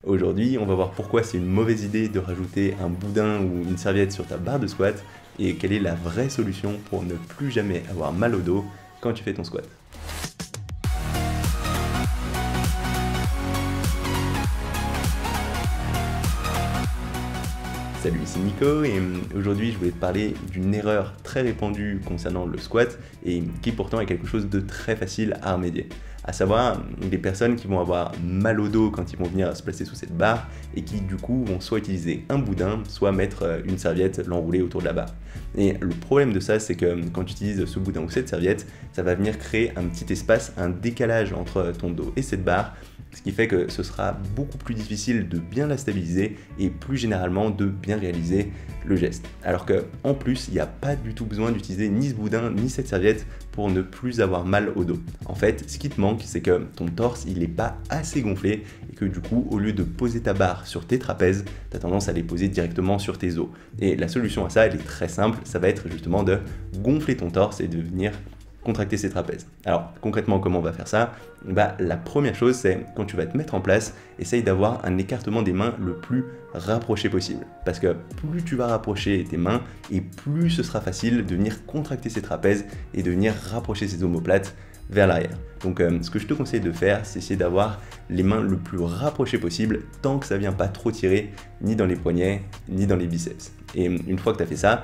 Aujourd'hui, on va voir pourquoi c'est une mauvaise idée de rajouter un boudin ou une serviette sur ta barre de squat et quelle est la vraie solution pour ne plus jamais avoir mal au dos quand tu fais ton squat. Salut, ici Nico et aujourd'hui je voulais te parler d'une erreur très répandue concernant le squat et qui pourtant est quelque chose de très facile à remédier. À savoir les personnes qui vont avoir mal au dos quand ils vont venir se placer sous cette barre et qui du coup vont soit utiliser un boudin, soit mettre une serviette, l'enrouler autour de la barre. Et le problème de ça, c'est que quand tu utilises ce boudin ou cette serviette, ça va venir créer un petit espace, un décalage entre ton dos et cette barre, ce qui fait que ce sera beaucoup plus difficile de bien la stabiliser et plus généralement de bien réaliser le geste. Alors qu'en plus, il n'y a pas du tout besoin d'utiliser ni ce boudin ni cette serviette pour ne plus avoir mal au dos. En fait, ce qui te manque, c'est que ton torse, il n'est pas assez gonflé et que du coup, au lieu de poser ta barre sur tes trapèzes, tu as tendance à les poser directement sur tes os. Et la solution à ça, elle est très simple, ça va être justement de gonfler ton torse et de venir contracter ses trapèzes. Alors concrètement, comment on va faire ça? La première chose, c'est quand tu vas te mettre en place, essaye d'avoir un écartement des mains le plus rapproché possible. Parce que plus tu vas rapprocher tes mains et plus ce sera facile de venir contracter ses trapèzes et de venir rapprocher ses omoplates vers l'arrière. Donc ce que je te conseille de faire, c'est essayer d'avoir les mains le plus rapprochées possible tant que ça ne vient pas trop tirer ni dans les poignets ni dans les biceps. Et une fois que tu as fait ça,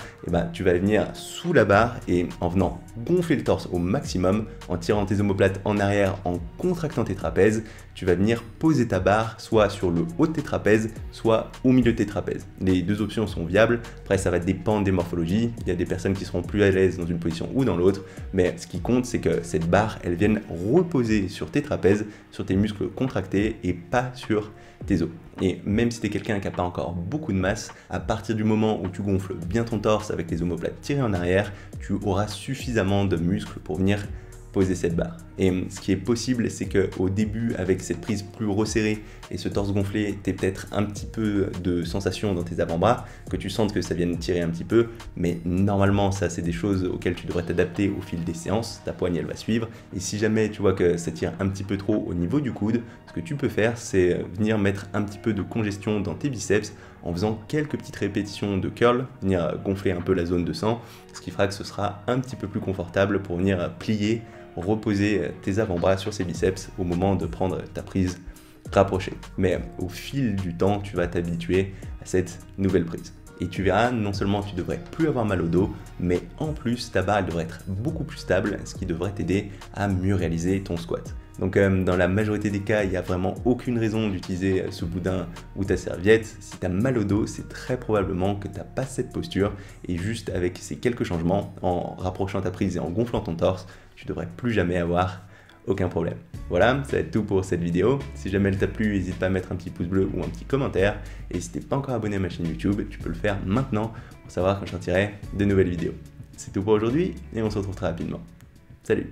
tu vas venir sous la barre et en venant gonfler le torse au maximum, en tirant tes omoplates en arrière, en contractant tes trapèzes, tu vas venir poser ta barre soit sur le haut de tes trapèzes, soit au milieu de tes trapèzes. Les deux options sont viables, après ça va dépendre des morphologies, il y a des personnes qui seront plus à l'aise dans une position ou dans l'autre, mais ce qui compte c'est que cette barre, elle vienne reposer sur tes trapèzes, sur tes muscles contractés et pas sur tes os. Et même si tu es quelqu'un qui n'a pas encore beaucoup de masse, à partir du moment où tu gonfles bien ton torse avec les omoplates tirées en arrière, tu auras suffisamment de muscles pour venir poser cette barre. Et ce qui est possible, c'est qu'au début, avec cette prise plus resserrée et ce torse gonflé, tu aies peut-être un petit peu de sensation dans tes avant-bras, que tu sentes que ça vienne tirer un petit peu, mais normalement, ça, c'est des choses auxquelles tu devrais t'adapter au fil des séances, ta poigne, elle va suivre, et si jamais tu vois que ça tire un petit peu trop au niveau du coude, ce que tu peux faire, c'est venir mettre un petit peu de congestion dans tes biceps en faisant quelques petites répétitions de curl, venir gonfler un peu la zone de sang, ce qui fera que ce sera un petit peu plus confortable pour venir plier, reposer tes avant-bras sur ces biceps au moment de prendre ta prise rapprochée. Mais au fil du temps, tu vas t'habituer à cette nouvelle prise. Et tu verras, non seulement tu devrais plus avoir mal au dos, mais en plus ta barre elle devrait être beaucoup plus stable, ce qui devrait t'aider à mieux réaliser ton squat. Donc dans la majorité des cas, il n'y a vraiment aucune raison d'utiliser ce boudin ou ta serviette. Si tu as mal au dos, c'est très probablement que tu n'as pas cette posture et juste avec ces quelques changements, en rapprochant ta prise et en gonflant ton torse, tu devrais plus jamais avoir aucun problème. Voilà, ça va être tout pour cette vidéo. Si jamais elle t'a plu, n'hésite pas à mettre un petit pouce bleu ou un petit commentaire. Et si t'es pas encore abonné à ma chaîne YouTube, tu peux le faire maintenant pour savoir quand je sortirai de nouvelles vidéos. C'est tout pour aujourd'hui et on se retrouve très rapidement. Salut!